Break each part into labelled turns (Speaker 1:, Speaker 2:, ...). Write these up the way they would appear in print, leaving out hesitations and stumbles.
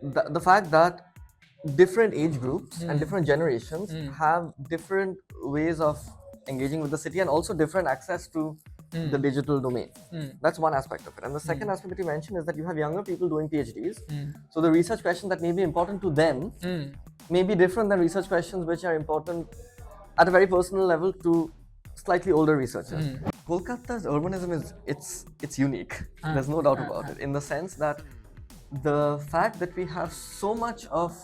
Speaker 1: the fact that different age groups and different generations have different ways of engaging with the city and also different access to the digital domain. That's one aspect of it. And the second aspect that you mentioned is that you have younger people doing PhDs. So the research questions that may be important to them may be different than research questions which are important at a very personal level to slightly older researchers. Kolkata's urbanism is it's unique. There's no doubt about it, in the sense that the fact that we have so much of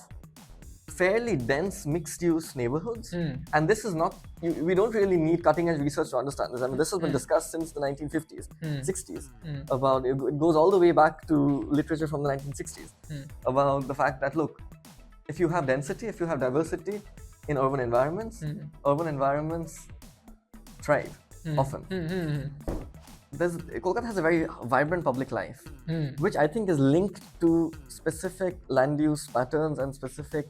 Speaker 1: fairly dense mixed-use neighborhoods, and this is not, we don't really need cutting-edge research to understand this. I mean, this has been discussed since the 1950s, 60s, about it goes all the way back to literature from the 1960s, about the fact that, look, if you have density, if you have diversity in urban environments thrive often. Kolkata has a very vibrant public life, which I think is linked to specific land use patterns and specific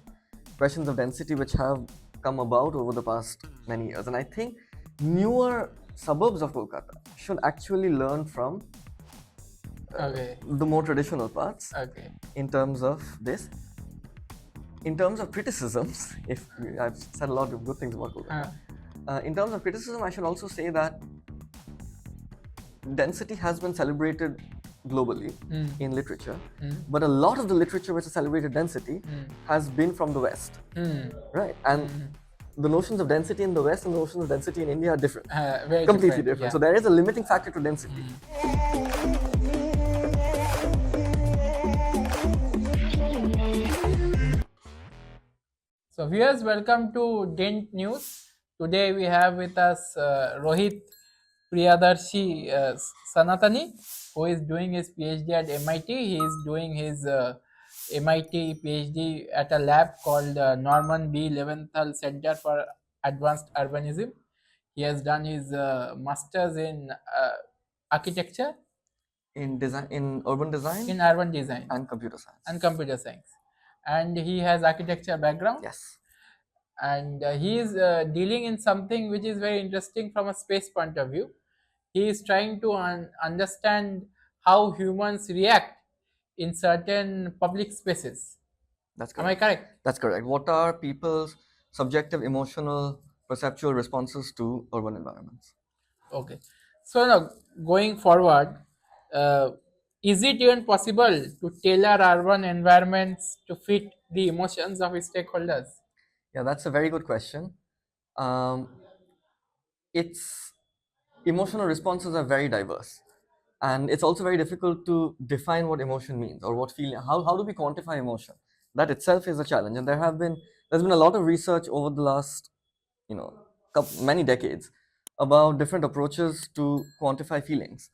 Speaker 1: questions of density which have come about over the past many years. And I think newer suburbs of Kolkata should actually learn from the more traditional parts in terms of this. In terms of criticisms, if I've said a lot of good things about Kolkata, in terms of criticism, I should also say that density has been celebrated globally in literature, but a lot of the literature which has celebrated density has been from the West, right? And the notions of density in the West and the notions of density in India are different, completely different. Yeah. So there is a limiting factor to density.
Speaker 2: So viewers, welcome to DYNT News. Today we have with us Rohit Priyadarshi Sanatani, who is doing his PhD at MIT. He is doing his MIT PhD at a lab called Norman B. Leventhal Center for Advanced Urbanism. He has done his master's in architecture,
Speaker 1: in design, in urban design,
Speaker 2: and
Speaker 1: computer science.
Speaker 2: And he has architecture background.
Speaker 1: Yes.
Speaker 2: And he is dealing in something which is very interesting from a space point of view. He is trying to understand how humans react in certain public spaces.
Speaker 1: That's correct.
Speaker 2: Am I correct?
Speaker 1: That's correct. What are people's subjective, emotional, perceptual responses to urban environments?
Speaker 2: Okay. So now, going forward, is it even possible to tailor urban environments to fit the emotions of stakeholders?
Speaker 1: Yeah, that's a very good question. Its emotional responses are very diverse, and it's also very difficult to define what emotion means or what feeling. How do we quantify emotion? That itself is a challenge, and there's been a lot of research over the last many decades about different approaches to quantify feelings.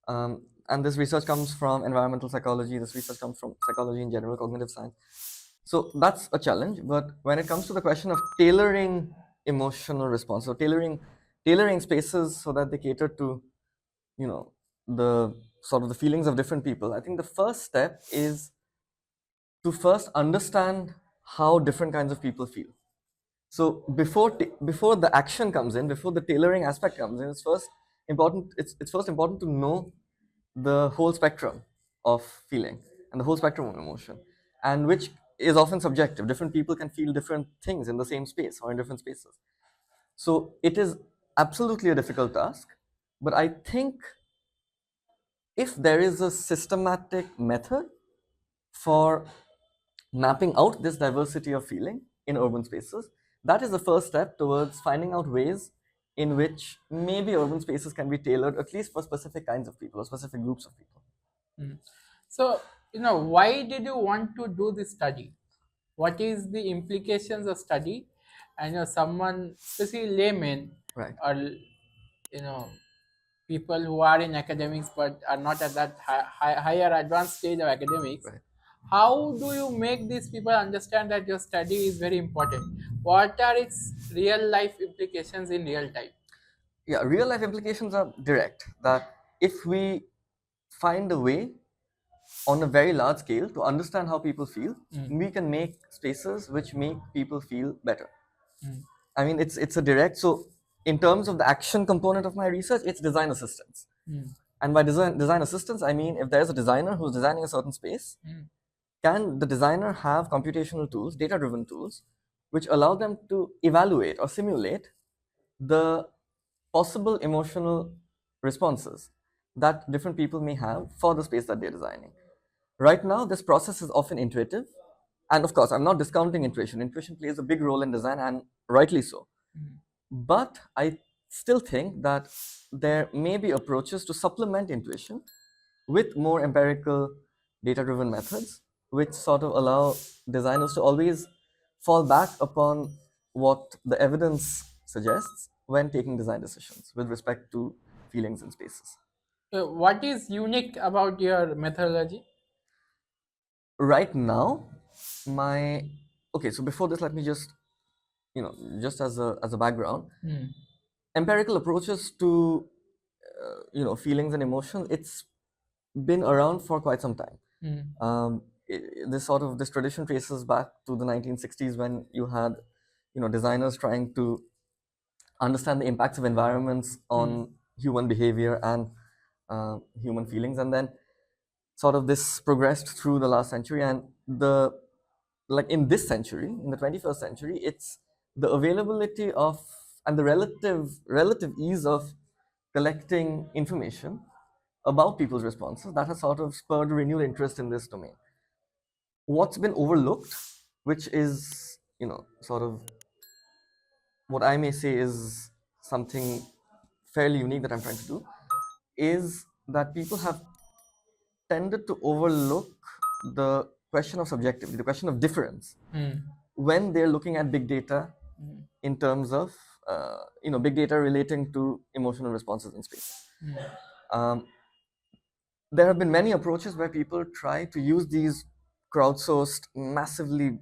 Speaker 1: And this research comes from environmental psychology, this research comes from psychology in general, cognitive science. So that's a challenge. But when it comes to the question of tailoring emotional response, so tailoring spaces so that they cater to, the sort of the feelings of different people, I think the first step is to first understand how different kinds of people feel. So before the action comes in, before the tailoring aspect comes in, it's first important to know the whole spectrum of feeling and the whole spectrum of emotion, and which is often subjective. Different people can feel different things in the same space or in different spaces. So it is absolutely a difficult task, but I think if there is a systematic method for mapping out this diversity of feeling in urban spaces, that is the first step towards finding out ways in which maybe urban spaces can be tailored at least for specific kinds of people or specific groups of people.
Speaker 2: So, why did you want to do this study? What is the implications of study? And someone, especially laymen,
Speaker 1: Right.
Speaker 2: or people who are in academics but are not at that higher advanced stage of academics,
Speaker 1: Right.
Speaker 2: how do you make these people understand that your study is very important? What are its real life implications in real time?
Speaker 1: Yeah, real life implications are direct, that if we find a way on a very large scale to understand how people feel, we can make spaces which make people feel better. I mean, it's a direct. So in terms of the action component of my research, it's design assistance. And by design assistance, I mean if there's a designer who's designing a certain space, can the designer have computational tools, data-driven tools, which allow them to evaluate or simulate the possible emotional responses that different people may have for the space that they're designing. Right now, this process is often intuitive. And of course, I'm not discounting intuition. Intuition plays a big role in design, and rightly so. But I still think that there may be approaches to supplement intuition with more empirical, data driven methods, which sort of allow designers to always fall back upon what the evidence suggests when taking design decisions with respect to feelings and spaces.
Speaker 2: What is unique about your methodology?
Speaker 1: Right now, my okay, so before this, let me just, just as a background, empirical approaches to feelings and emotions, it's been around for quite some time. This tradition traces back to the 1960s, when you had designers trying to understand the impacts of environments on human behavior and human feelings, and then sort of this progressed through the last century, and the like in this century, in the 21st century, it's the availability of and the relative ease of collecting information about people's responses that has sort of spurred renewed interest in this domain. What's been overlooked, which is sort of what I may say is something fairly unique that I'm trying to do, is that people have tended to overlook the question of subjectivity, the question of difference, when they're looking at big data in terms of big data relating to emotional responses in space. Um, there have been many approaches where people try to use these crowdsourced, massively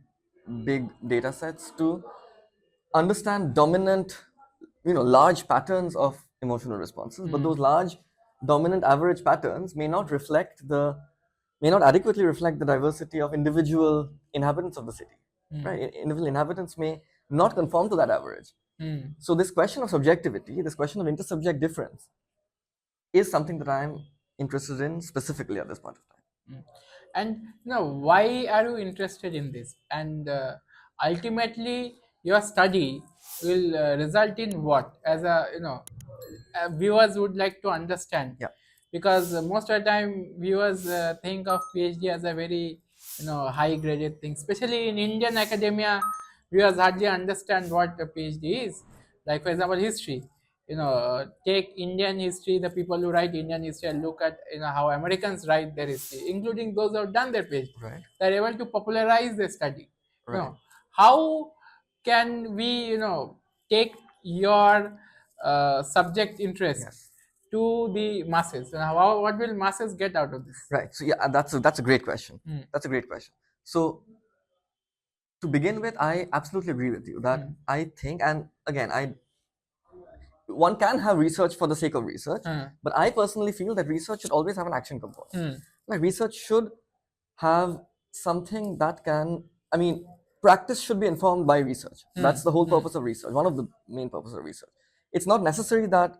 Speaker 1: big data sets to understand dominant, large patterns of emotional responses, but those large, dominant average patterns may not adequately reflect the diversity of individual inhabitants of the city. Right? Individual inhabitants may not conform to that average. So this question of subjectivity, this question of intersubject difference, is something that I'm interested in specifically at this point of time.
Speaker 2: And why are you interested in this? And ultimately, your study will result in what? As a viewers would like to understand.
Speaker 1: Yeah.
Speaker 2: Because most of the time, viewers think of PhD as a very high graded thing. Especially in Indian academia, viewers hardly understand what a PhD is. Like for example, history. Take Indian history, the people who write Indian history, and look at how Americans write their history, including those who have done their PhD.
Speaker 1: Right.
Speaker 2: They're able to popularize their study.
Speaker 1: Right.
Speaker 2: How can we take your subject interest
Speaker 1: Yes.
Speaker 2: to the masses, and what will masses get out of this?
Speaker 1: Right. So yeah, that's a great question. That's a great question. So to begin with, I absolutely agree with you that I think, and again, one can have research for the sake of research, but I personally feel that research should always have an action component. Like research should have something that can, I mean, practice should be informed by research. That's the whole purpose of research. One of the main purposes of research. It's not necessary that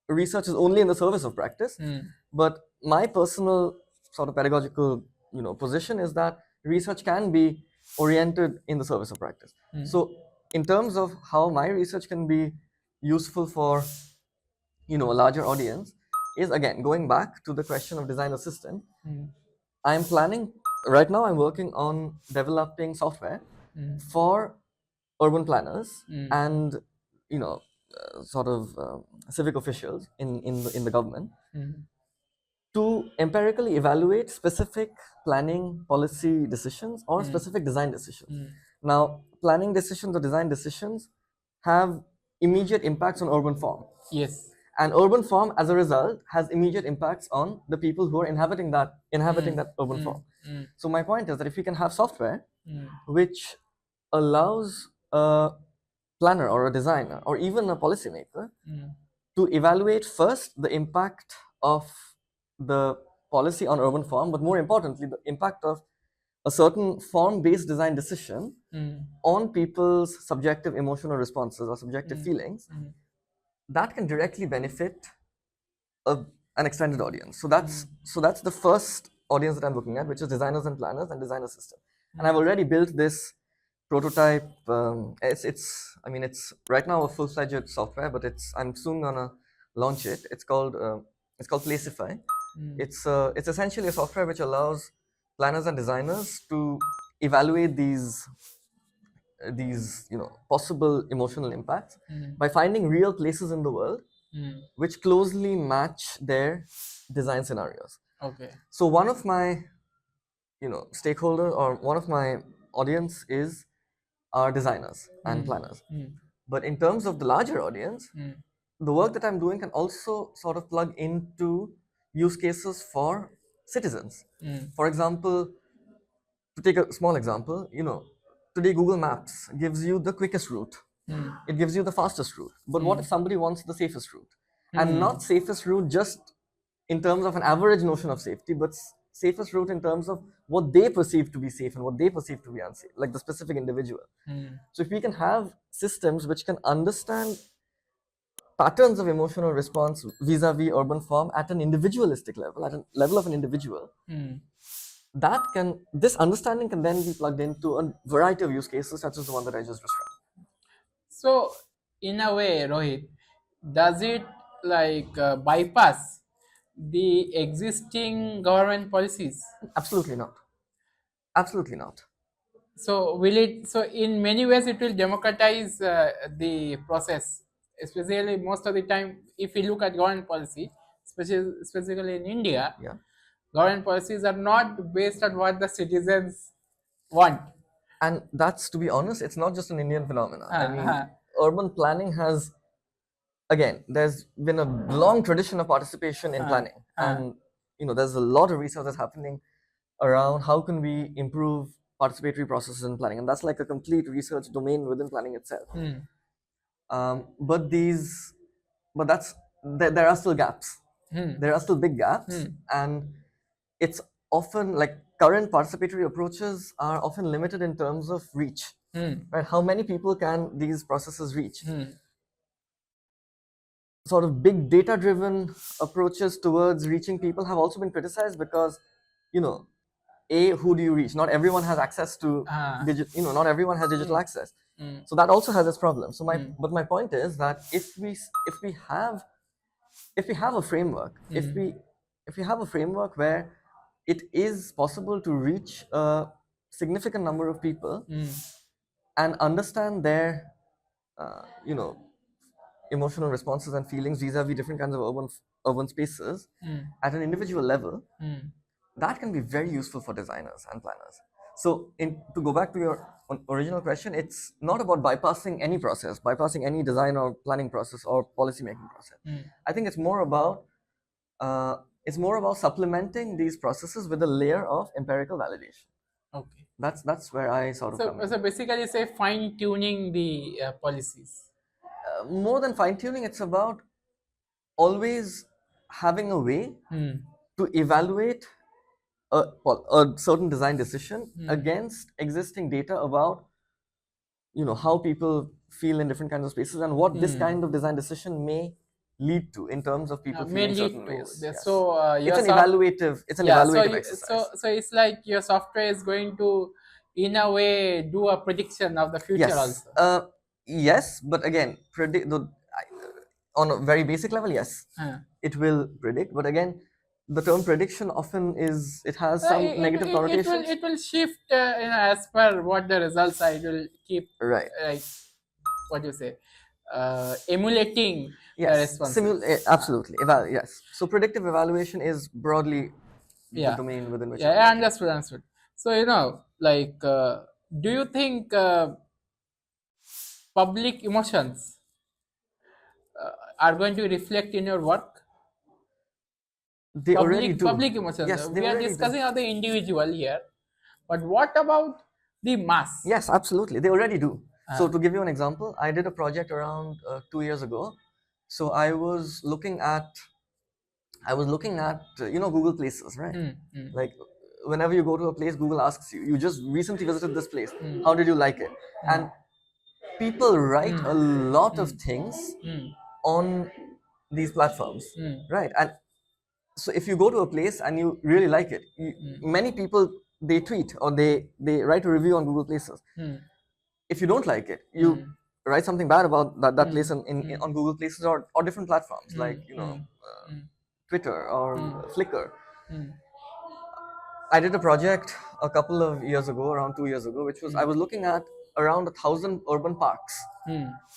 Speaker 1: research is only in the service of practice, but my personal sort of pedagogical position is that research can be oriented in the service of practice. So in terms of how my research can be useful for a larger audience, is again going back to the question of design assistant. I'm planning right now, I'm working on developing software for urban planners and sort of civic officials in the government to empirically evaluate specific planning policy decisions or specific design decisions. Now, planning decisions or design decisions have immediate impacts on urban form.
Speaker 2: Yes.
Speaker 1: And urban form, as a result, has immediate impacts on the people who are inhabiting that urban form. So my point is that if we can have software which allows a planner or a designer or even a policymaker to evaluate first the impact of the policy on urban form, but more importantly, the impact of a certain form-based design decision on people's subjective emotional responses or subjective feelings, that can directly benefit an extended audience. So that's the first audience that I'm looking at, which is designers and planners and designer system. And I've already built this prototype. I mean, it's right now a full-fledged software, but I'm soon gonna launch it. It's called Placify. It's essentially a software which allows planners and designers to evaluate these possible emotional impacts by finding real places in the world which closely match their design scenarios.
Speaker 2: Okay.
Speaker 1: So one of my stakeholder or one of my audience is are designers and planners. But in terms of the larger audience, the work that I'm doing can also sort of plug into use cases for citizens. For example, to take a small example, today Google Maps gives you the quickest route. It gives you the fastest route. But what if somebody wants the safest route? And not safest route just in terms of an average notion of safety, but safest route in terms of what they perceive to be safe and what they perceive to be unsafe, like the specific individual. So if we can have systems which can understand patterns of emotional response vis-a-vis urban form at an individualistic level, at a level of an individual, this understanding can then be plugged into a variety of use cases such as the one that I just described.
Speaker 2: So, in a way, Rohit, does it bypass the existing government policies?
Speaker 1: Absolutely not. Absolutely not.
Speaker 2: So, will it? So, in many ways, it will democratize the process. Especially, most of the time, if we look at government policy, specifically in India,
Speaker 1: Yeah.
Speaker 2: government policies are not based on what the citizens want.
Speaker 1: And that's, to be honest, it's not just an Indian phenomenon. I mean, urban planning has, again, there's been a long tradition of participation in planning. And, there's a lot of research that's happening around how can we improve participatory processes in planning. And that's like a complete research domain within planning itself. But there are still gaps. There are still big gaps. And it's often like current participatory approaches are often limited in terms of reach. Right? How many people can these processes reach? Sort of big data driven approaches towards reaching people have also been criticized because, who do you reach? Not everyone has access to not everyone has digital access. So that also has its problem. So but my point is that if we have a framework, if we have a framework where it is possible to reach a significant number of people and understand their emotional responses and feelings vis-a-vis different kinds of urban spaces at an individual level, that can be very useful for designers and planners. So to go back to your original question, it's not about bypassing any design or planning process or policy making process. I think it's more about supplementing these processes with a layer of empirical validation.
Speaker 2: Okay.
Speaker 1: That's where I sort of come in.
Speaker 2: So basically, say fine tuning the policies.
Speaker 1: More than fine tuning, it's about always having a way to evaluate a certain design decision against existing data about how people feel in different kinds of spaces and what this kind of design decision may lead to in terms of people feeling certain ways. Yes.
Speaker 2: So
Speaker 1: it's an evaluative exercise.
Speaker 2: So it's like your software is going to, in a way, do a prediction of the future also.
Speaker 1: Yes, but again, on a very basic level, yes, it will predict. But again, the term prediction often has some negative connotations.
Speaker 2: It will shift as per what the results are. It will keep what you say, emulating the responses.
Speaker 1: Absolutely. Yes. So predictive evaluation is broadly the domain within which.
Speaker 2: Yeah, I understood. So do you think public emotions are going to reflect in your work?
Speaker 1: They already do.
Speaker 2: Public emotions.
Speaker 1: Yes,
Speaker 2: we are discussing of the individual here, but what about the mass?
Speaker 1: Yes, absolutely. They already do. So to give you an example, I did a project around 2 years ago. So I was looking at Google Places, right? Like whenever you go to a place, Google asks you just recently visited this place, how did you like it? And people write a lot of things on these platforms, right? And So if you go to a place and you really like it, many people, they tweet or they write a review on Google Places. If you don't like it, you write something bad about that place on Google Places, or different platforms like Twitter or Flickr. I did a project a couple of years ago, around 2 years ago, which was I was looking at around 1,000 urban parks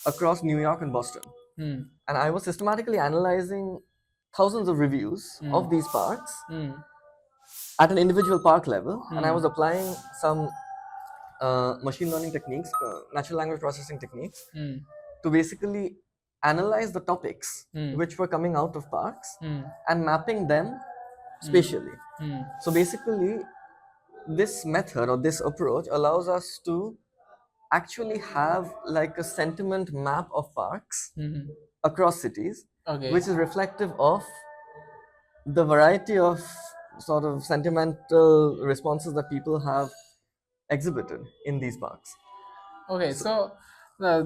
Speaker 1: across New York and Boston, and I was systematically analyzing thousands of reviews of these parks at an individual park level, and I was applying some machine learning techniques, natural language processing techniques, to basically analyze the topics which were coming out of parks and mapping them spatially. So basically, this method or this approach allows us to actually have like a sentiment map of parks across cities,
Speaker 2: Okay.
Speaker 1: which is reflective of the variety of sort of sentimental responses that people have exhibited in these parks.
Speaker 2: Okay, so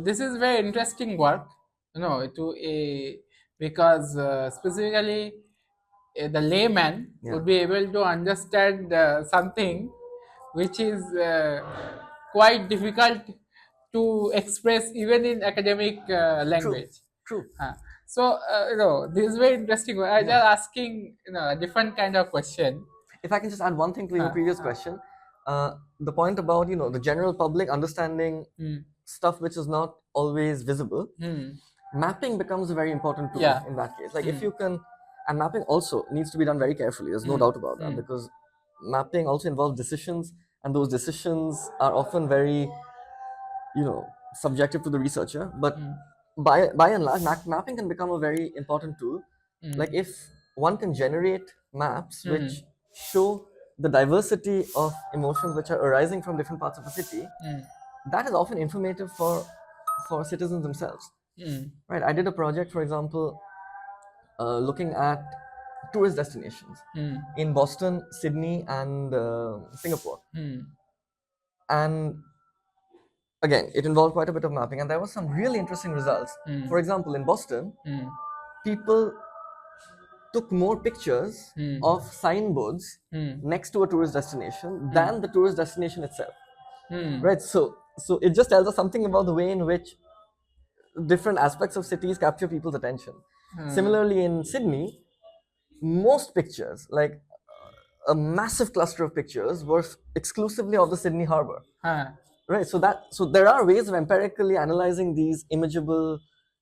Speaker 2: this is very interesting work, to a because specifically the layman
Speaker 1: Yeah.
Speaker 2: would be able to understand something which is quite difficult to express even in academic
Speaker 1: True,
Speaker 2: language.
Speaker 1: true.
Speaker 2: So this is very interesting. I
Speaker 1: Yeah.
Speaker 2: just asking a different kind of question.
Speaker 1: If I can just add one thing to your previous question, the point about the general public understanding stuff which is not always visible, mapping becomes a very important tool
Speaker 2: Yeah.
Speaker 1: in that case. Like if you can, and mapping also needs to be done very carefully. There's no doubt about that, because mapping also involves decisions, and those decisions are often very subjective to the researcher. But by and large, mapping can become a very important tool. Like if one can generate maps which show the diversity of emotions which are arising from different parts of the city, that is often informative for citizens themselves. Right, I did a project, for example, looking at tourist destinations in Boston, Sydney, and Singapore. And again, it involved quite a bit of mapping, and there were some really interesting results. For example, in Boston, people took more pictures of signboards next to a tourist destination than the tourist destination itself. Right, so it just tells us something about the way in which different aspects of cities capture people's attention. Similarly, in Sydney, most pictures, like a massive cluster of pictures, were exclusively of the Sydney Harbour. Right, so there are ways of empirically analyzing these imageable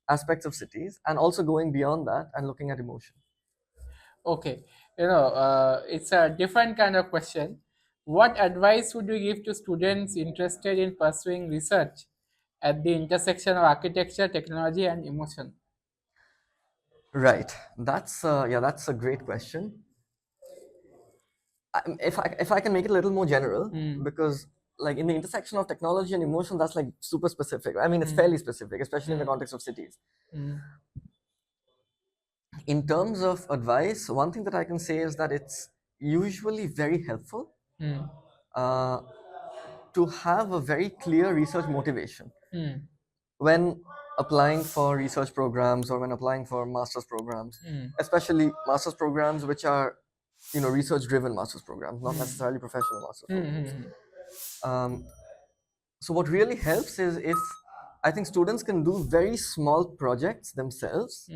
Speaker 1: aspects of cities, and also going beyond that and looking at emotion.
Speaker 2: Okay, it's a different kind of question. What advice would you give to students interested in pursuing research at the intersection of architecture, technology, and emotion?
Speaker 1: Right, that's a great question. If I can make it a little more general, because like in the intersection of technology and emotion, that's like super specific. I mean, it's fairly specific, especially in the context of cities. In terms of advice, one thing that I can say is that it's usually very helpful uh, to have a very clear research motivation when applying for research programs or when applying for master's programs, especially master's programs which are research driven master's programs, not necessarily professional master's programs. So what really helps is if I think students can do very small projects themselves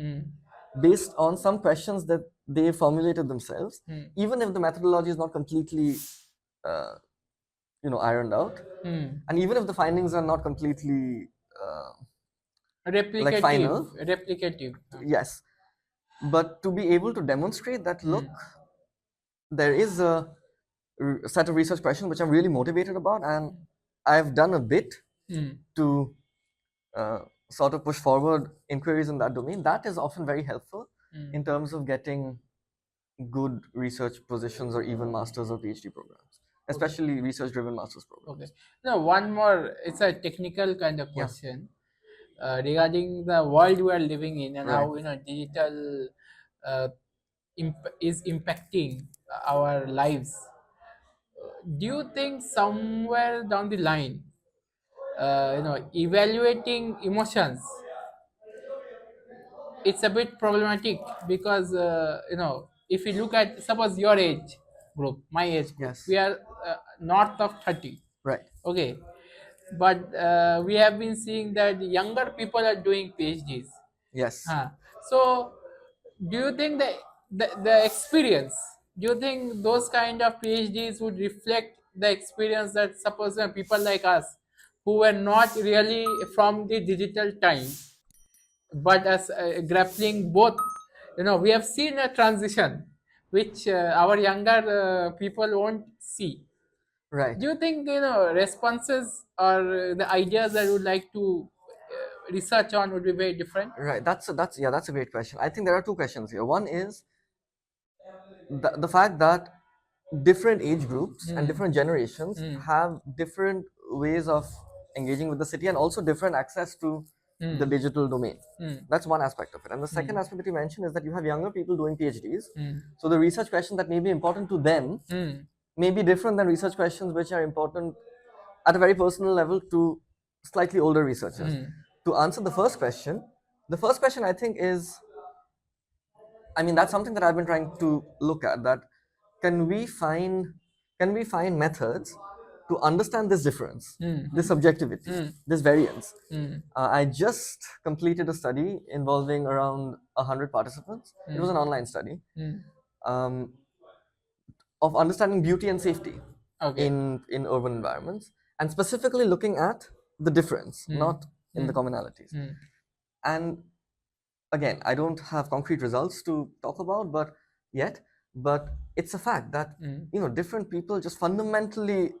Speaker 1: based on some questions that they formulated themselves, even if the methodology is not completely uh, ironed out, and even if the findings are not completely like final.
Speaker 2: Replicative.
Speaker 1: Yes, but to be able to demonstrate that, look, there is a set of research questions which I'm really motivated about, and I've done a bit to sort of push forward inquiries in that domain. That is often very helpful in terms of getting good research positions or even master's or PhD programs, especially research driven master's programs.
Speaker 2: Okay. Now, one more, it's a technical kind of
Speaker 1: Yeah.
Speaker 2: question regarding the world we are living in and how
Speaker 1: Right.
Speaker 2: digital is impacting our lives. Do you think somewhere down the line, evaluating emotions, it's a bit problematic because if you look at, suppose your age group, my age group,
Speaker 1: Yes.
Speaker 2: we are north of 30.
Speaker 1: Right.
Speaker 2: Okay, but we have been seeing that younger people are doing PhDs.
Speaker 1: Yes.
Speaker 2: So, do you think that the experience? Do you think those kind of PhDs would reflect the experience that, suppose people like us, who were not really from the digital time, but as grappling both, we have seen a transition which our younger people won't see.
Speaker 1: Right.
Speaker 2: Do you think responses or the ideas that you would like to research on would be very different?
Speaker 1: Right. That's a great question. I think there are two questions here. One is the fact that different age groups and different generations have different ways of engaging with the city and also different access to the digital domain. That's one aspect of it. And the second aspect that you mentioned is that you have younger people doing PhDs. So the research questions that may be important to them may be different than research questions which are important at a very personal level to slightly older researchers. To answer the first question I think is, I mean, that's something that I've been trying to look at. That can we find can we find methods to understand this difference, this subjectivity, this variance? I just completed a study involving around 100 participants. It was an online study um, of understanding beauty and safety
Speaker 2: Okay.
Speaker 1: in urban environments, and specifically looking at the difference, not in the commonalities. And again, I don't have concrete results to talk about, but it's a fact that different people just fundamentally,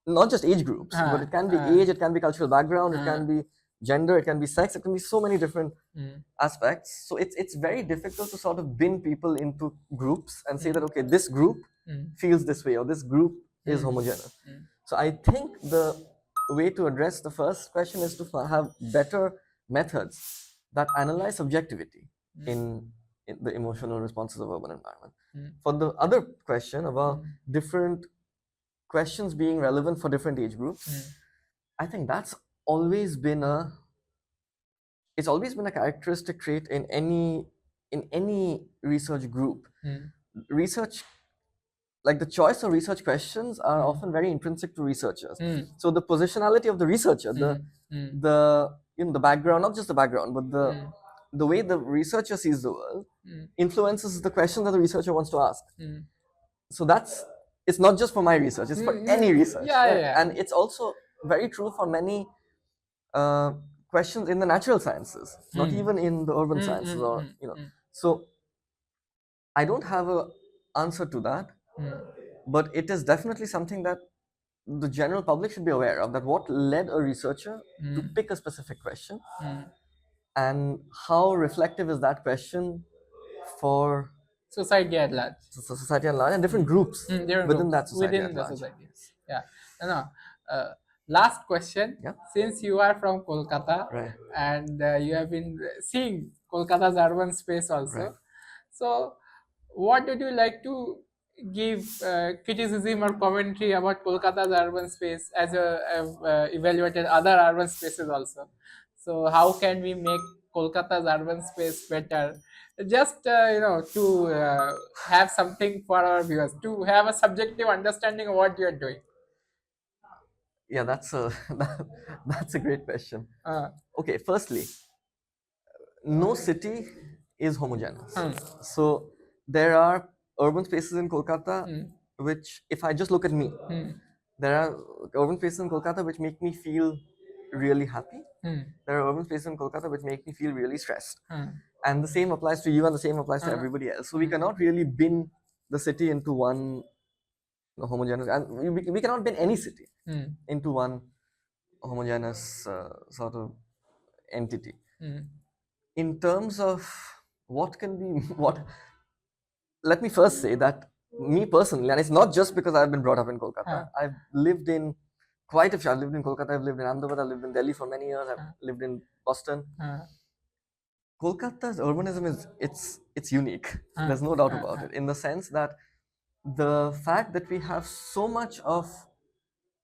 Speaker 1: not just age groups, but it can be age, it can be cultural background, it can be gender, it can be sex, it can be so many different aspects. So it's very difficult to sort of bin people into groups and say that okay, this group feels this way or this group is homogeneous. So I think the way to address the first question is to have better methods that analyze subjectivity in the emotional responses of urban environment. For the other question about different questions being relevant for different age groups, I think that's always been a characteristic trait in any research group. Research, like the choice of research questions are often very intrinsic to researchers. So the positionality of the researcher, the background, not just the background, but the way the researcher sees the world influences the question that the researcher wants to ask. So it's not just for my research, it's for any research.
Speaker 2: Yeah.
Speaker 1: And it's also very true for many questions in the natural sciences, not even in the urban sciences or so I don't have a answer to that, but it is definitely something that the general public should be aware of, that what led a researcher to pick a specific question and how reflective is that question for
Speaker 2: Society at large.
Speaker 1: society at large and different groups
Speaker 2: Different
Speaker 1: within
Speaker 2: groups
Speaker 1: that society
Speaker 2: within
Speaker 1: at
Speaker 2: the
Speaker 1: large.
Speaker 2: society. Yeah. Last question.
Speaker 1: Yeah.
Speaker 2: Since you are from Kolkata,
Speaker 1: Right.
Speaker 2: and you have been seeing Kolkata's urban space also,
Speaker 1: Right.
Speaker 2: so what would you like to give criticism or commentary about Kolkata's urban space as a evaluated other urban spaces also? So how can we make Kolkata's urban space better? Just to have something for our viewers, to have a subjective understanding of what you are doing.
Speaker 1: Yeah, that's a that's a great question.
Speaker 2: Uh,
Speaker 1: Okay, firstly, no city is homogeneous. So there are urban spaces in Kolkata which, if I just look at me, there are urban spaces in Kolkata which make me feel really happy. There are urban spaces in Kolkata which make me feel really stressed. And the same applies to you and the same applies to everybody else. So we cannot really bin the city into one homogeneous, and we cannot bin any city into one homogeneous sort of entity. In terms of what can be what, let me first say that me personally, and it's not just because I've been brought up in Kolkata, I've lived in quite a few. I've lived in Kolkata, I've lived in Ahmedabad, I've lived in Delhi for many years, I've lived in Boston. Kolkata's urbanism it's unique. There's no doubt about it, in the sense that the fact that we have so much of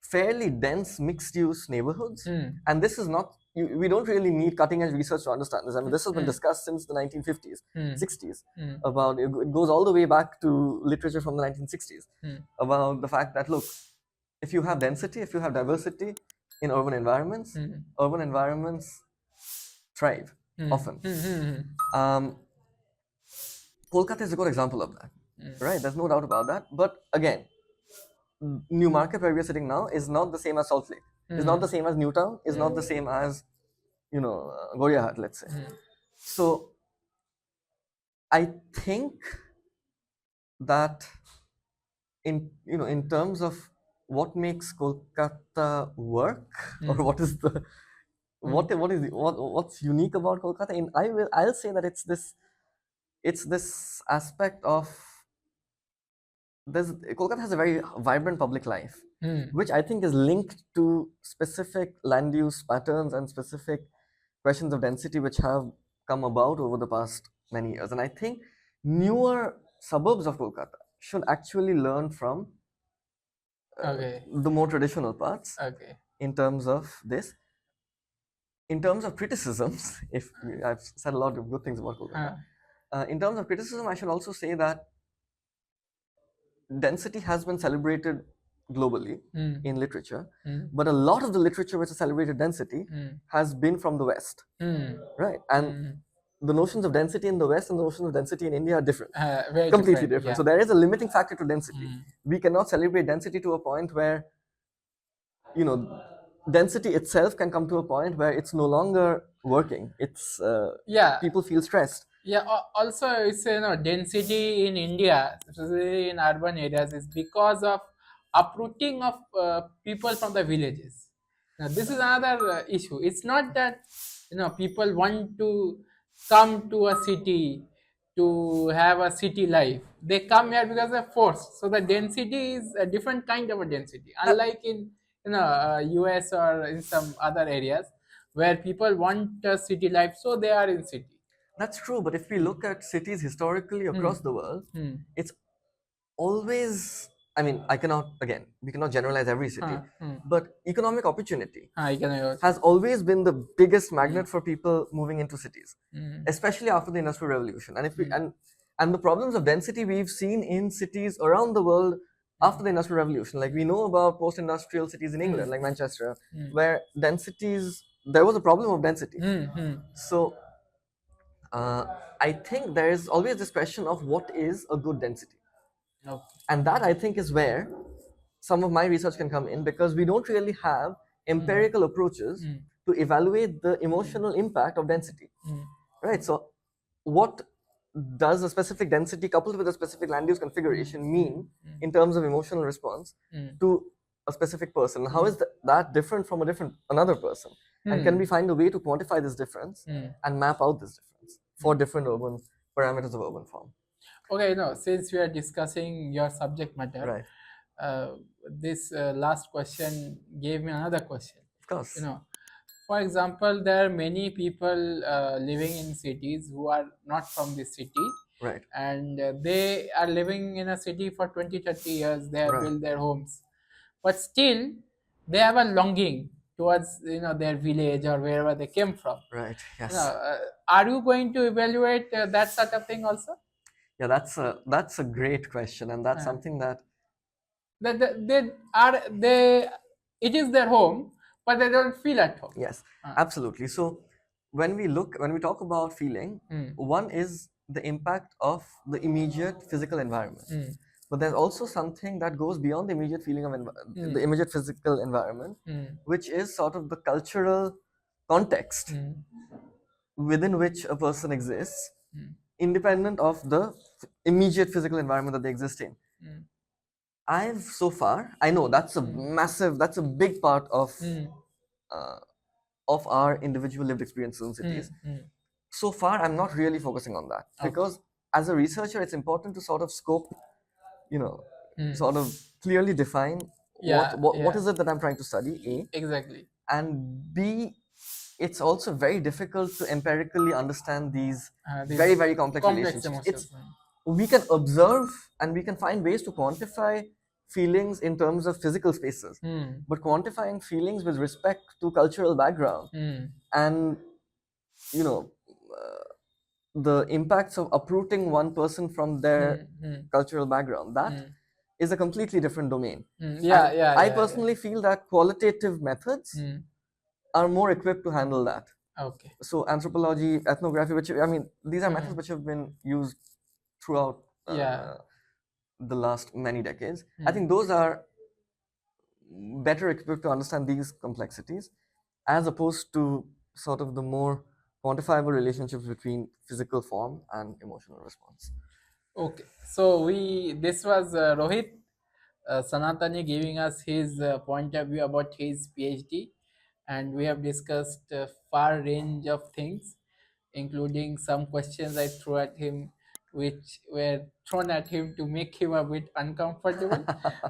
Speaker 1: fairly dense mixed use neighborhoods, and this is not we don't really need cutting edge research to understand this. I mean, this has been discussed since the 1950s, 60s. About it goes all the way back to literature from the 1960s about the fact that, look, if you have density, if you have diversity in urban environments thrive often. Kolkata is a good example of that, right? There's no doubt about that. But again, Newmarket, where we are sitting now, is not the same as Salt Lake. Is not the same as Newtown. Is not the same as Goriahat, let's say. So I think that in terms of what makes Kolkata work, or what is the what's unique about Kolkata, and I'll say that it's this aspect of Kolkata has a very vibrant public life, which I think is linked to specific land use patterns and specific questions of density which have come about over the past many years. And I think newer suburbs of Kolkata should actually learn from the more traditional parts in terms of this. In terms of criticisms, if I've said a lot of good things about Kolkata, in terms of criticism, I should also say that density has been celebrated globally in literature, but a lot of the literature which has celebrated density has been from the West, right? And the notions of density in the West and the notions of density in India are different, completely different. Yeah. So there is a limiting factor to density. We cannot celebrate density to a point where, density itself can come to a point where it's no longer working. It's people feel stressed.
Speaker 2: Yeah, also it's density in India, especially in urban areas, is because of uprooting of people from the villages. Now this is another issue. It's not that people want to come to a city to have a city life. They come here because they're forced. So the density is a different kind of a density, unlike in US or in some other areas where people want a city life, so they are in city.
Speaker 1: That's true, but if we look at cities historically across the world, it's always, I mean, we cannot generalize every city, but economic opportunity has always been the biggest magnet for people moving into cities, especially after the Industrial Revolution. And and the problems of density we've seen in cities around the world after the Industrial Revolution. Like, we know about post-industrial cities in England, like Manchester, where there was a problem of density. So I think there is always this question of what is a good density. And that, I think, is where some of my research can come in, because we don't really have empirical approaches to evaluate the emotional impact of density. Right? So what does a specific density coupled with a specific land use configuration mean in terms of emotional response to a specific person? How is that different from another person? And can we find a way to quantify this difference and map out this difference for different urban parameters of urban form?
Speaker 2: Okay, since we are discussing your subject matter,
Speaker 1: right,
Speaker 2: this last question gave me another question.
Speaker 1: Of course.
Speaker 2: For example, there are many people living in cities who are not from this city.
Speaker 1: Right.
Speaker 2: And they are living in a city for 20-30 years. They have built their homes. But still, they have a longing towards their village or wherever they came from.
Speaker 1: Right, yes.
Speaker 2: Are you going to evaluate that sort of thing also?
Speaker 1: Yeah, that's a great question, and that's something that
Speaker 2: it is their home, but they don't feel at home.
Speaker 1: Yes, absolutely. So when we talk about feeling, one is the impact of the immediate physical environment. But there's also something that goes beyond the immediate feeling of the immediate physical environment, which is sort of the cultural context within which a person exists, independent of the immediate physical environment that they exist in. I know that's a big part of our individual lived experiences in cities. So far, I'm not really focusing on that, because as a researcher, it's important to sort of scope, sort of clearly define what is it that I'm trying to study, A.
Speaker 2: Exactly.
Speaker 1: And B, it's also very difficult to empirically understand these very, very complex relationships. We can observe and we can find ways to quantify feelings in terms of physical spaces, but quantifying feelings with respect to cultural background and, you know, the impacts of uprooting one person from their cultural background, that is a completely different domain.
Speaker 2: Yeah,
Speaker 1: And
Speaker 2: yeah,
Speaker 1: I
Speaker 2: yeah,
Speaker 1: personally feel that qualitative methods are more equipped to handle that.
Speaker 2: Okay.
Speaker 1: So anthropology, ethnography, which, I mean, these are methods which have been used throughout
Speaker 2: Yeah.
Speaker 1: the last many decades. I think those are better equipped to understand these complexities, as opposed to sort of the more quantifiable relationships between physical form and emotional response.
Speaker 2: Okay. So this was Rohit Sanatani giving us his point of view about his PhD, and we have discussed a far range of things, including some questions I threw at him, which were thrown at him to make him a bit uncomfortable.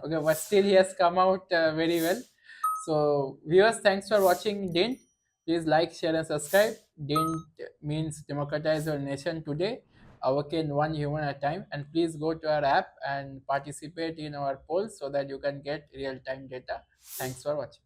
Speaker 2: Okay, but still he has come out very well. So, viewers, thanks for watching DINT. Please like, share, and subscribe. DINT means democratize your nation today, awaken one human at a time. And please go to our app and participate in our polls so that you can get real time data. Thanks for watching.